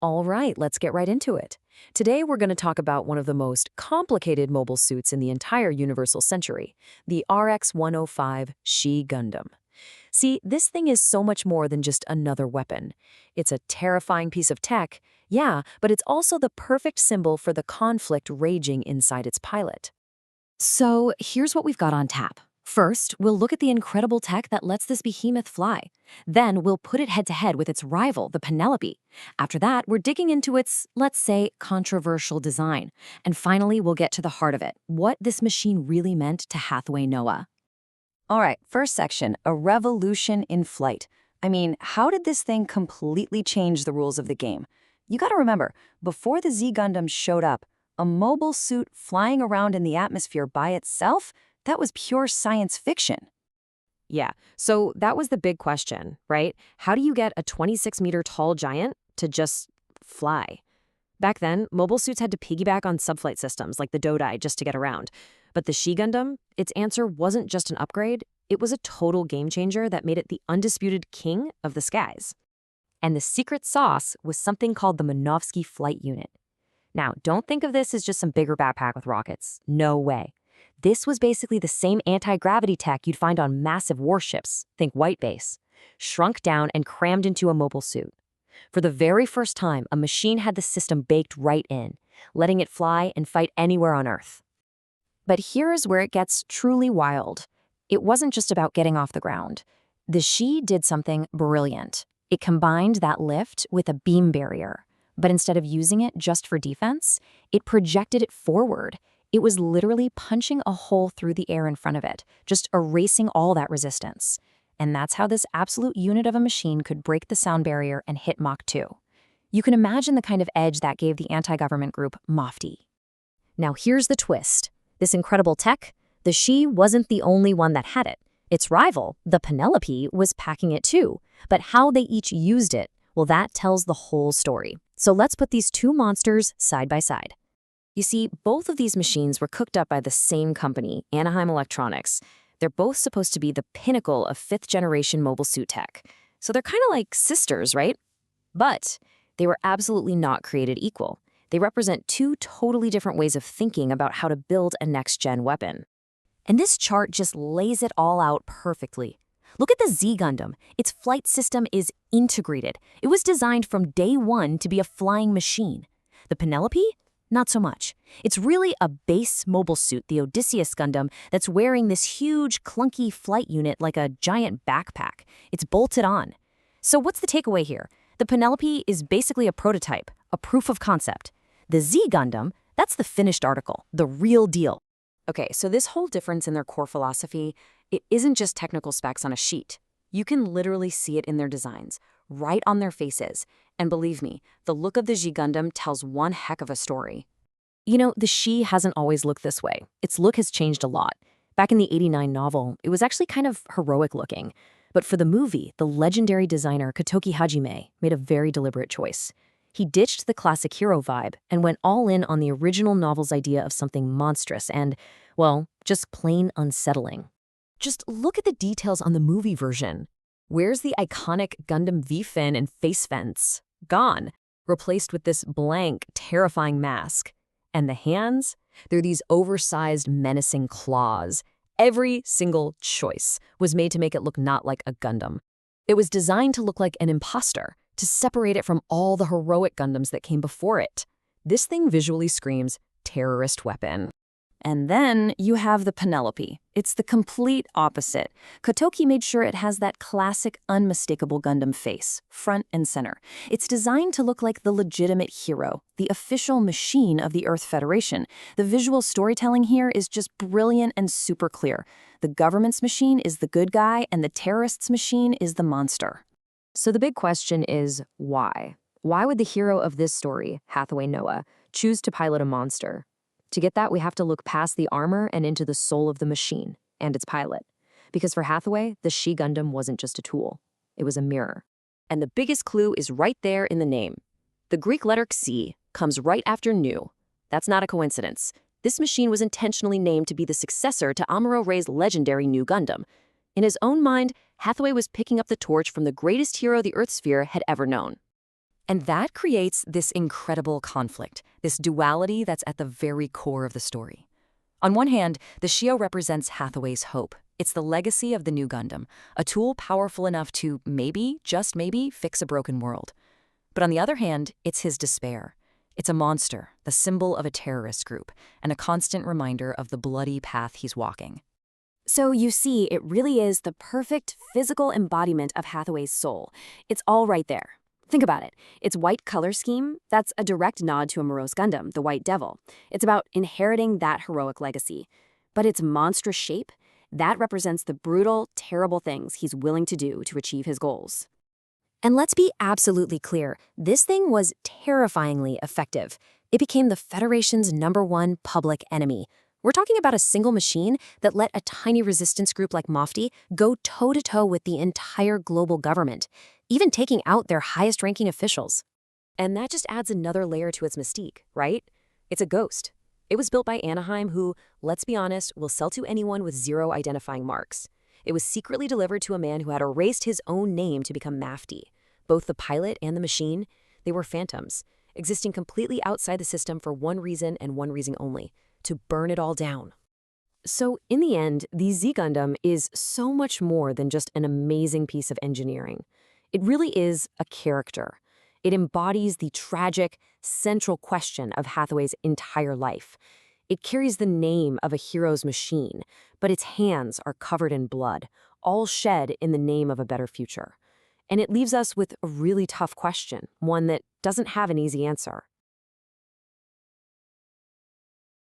All right, let's get right into it. Today we're going to talk about one of the most complicated mobile suits in the entire Universal Century, the RX-105 Ξ Gundam. See, this thing is so much more than just another weapon. It's a terrifying piece of tech, yeah, but it's also the perfect symbol for the conflict raging inside its pilot. So here's what we've got on tap. First, we'll look at the incredible tech that lets this behemoth fly. Then we'll put it head-to-head with its rival, the Penelope. After that, we're digging into its, let's say, controversial design. And finally, we'll get to the heart of it, what this machine really meant to Hathaway Noah. All right, first section, a revolution in flight. I mean, how did this thing completely change the rules of the game? You gotta remember, before the Z Gundam showed up, a mobile suit flying around in the atmosphere by itself, that was pure science fiction. Yeah, so that was the big question, right? How do you get a 26-meter-tall giant to just fly? Back then, mobile suits had to piggyback on subflight systems like the Dodai just to get around. But the Ξ Gundam, its answer wasn't just an upgrade, it was a total game changer that made it the undisputed king of the skies. And the secret sauce was something called the Minovsky Flight Unit. Now, don't think of this as just some bigger backpack with rockets. No way. This was basically the same anti-gravity tech you'd find on massive warships, think White Base, shrunk down and crammed into a mobile suit. For the very first time, a machine had the system baked right in, letting it fly and fight anywhere on Earth. But here's where it gets truly wild. It wasn't just about getting off the ground. The Ξ did something brilliant. It combined that lift with a beam barrier. But instead of using it just for defense, it projected it forward. It was literally punching a hole through the air in front of it, just erasing all that resistance. And that's how this absolute unit of a machine could break the sound barrier and hit Mach 2. You can imagine the kind of edge that gave the anti-government group Mofty. Now here's the twist. This incredible tech, the Ξ wasn't the only one that had it. Its rival, the Penelope, was packing it too. But how they each used it, well, that tells the whole story. So let's put these two monsters side by side. You see, both of these machines were cooked up by the same company, Anaheim Electronics. They're both supposed to be the pinnacle of fifth-generation mobile suit tech. So they're kind of like sisters, right? But they were absolutely not created equal. They represent two totally different ways of thinking about how to build a next-gen weapon. And this chart just lays it all out perfectly. Look at the Z Gundam. Its flight system is integrated. It was designed from day one to be a flying machine. The Penelope? Not so much. It's really a base mobile suit, the Odysseus Gundam, that's wearing this huge, clunky flight unit like a giant backpack. It's bolted on. So what's the takeaway here? The Penelope is basically a prototype, a proof of concept. The Z Gundam, that's the finished article, the real deal. Okay, so this whole difference in their core philosophy, it isn't just technical specs on a sheet. You can literally see it in their designs, right on their faces. And believe me, the look of the Ξ Gundam tells one heck of a story. You know, the Ξ hasn't always looked this way. Its look has changed a lot. Back in the '89 novel, it was actually kind of heroic looking. But for the movie, the legendary designer Kotoki Hajime made a very deliberate choice. He ditched the classic hero vibe and went all in on the original novel's idea of something monstrous and, well, just plain unsettling. Just look at the details on the movie version. Where's the iconic Gundam V-fin and face vents? Gone, replaced with this blank, terrifying mask. And the hands? They're these oversized, menacing claws. Every single choice was made to make it look not like a Gundam. It was designed to look like an imposter, to separate it from all the heroic Gundams that came before it. This thing visually screams terrorist weapon. And then you have the Penelope. It's the complete opposite. Kotoki made sure it has that classic, unmistakable Gundam face, front and center. It's designed to look like the legitimate hero, the official machine of the Earth Federation. The visual storytelling here is just brilliant and super clear. The government's machine is the good guy, and the terrorists' machine is the monster. So the big question is, why? Why would the hero of this story, Hathaway Noah, choose to pilot a monster? To get that, we have to look past the armor and into the soul of the machine and its pilot. Because for Hathaway, the Ξ Gundam wasn't just a tool. It was a mirror. And the biggest clue is right there in the name. The Greek letter Xi comes right after Nu. That's not a coincidence. This machine was intentionally named to be the successor to Amuro Ray's legendary Nu Gundam. In his own mind, Hathaway was picking up the torch from the greatest hero the Earth sphere had ever known. And that creates this incredible conflict, this duality that's at the very core of the story. On one hand, the Shio represents Hathaway's hope. It's the legacy of the new Gundam, a tool powerful enough to maybe, just maybe, fix a broken world. But on the other hand, it's his despair. It's a monster, the symbol of a terrorist group, and a constant reminder of the bloody path he's walking. So you see, it really is the perfect physical embodiment of Hathaway's soul. It's all right there. Think about it. Its white color scheme, that's a direct nod to a morose Gundam, the White Devil. It's about inheriting that heroic legacy. But its monstrous shape, that represents the brutal, terrible things he's willing to do to achieve his goals. And let's be absolutely clear, this thing was terrifyingly effective. It became the Federation's #1 public enemy. We're talking about a single machine that let a tiny resistance group like Mofty go toe-to-toe with the entire global government, even taking out their highest-ranking officials. And that just adds another layer to its mystique, right? It's a ghost. It was built by Anaheim who, let's be honest, will sell to anyone with 0 identifying marks. It was secretly delivered to a man who had erased his own name to become Mafty. Both the pilot and the machine, they were phantoms, existing completely outside the system for one reason and one reason only: to burn it all down. So in the end, the Z Gundam is so much more than just an amazing piece of engineering. It really is a character. It embodies the tragic, central question of Hathaway's entire life. It carries the name of a hero's machine, but its hands are covered in blood, all shed in the name of a better future. And it leaves us with a really tough question, one that doesn't have an easy answer.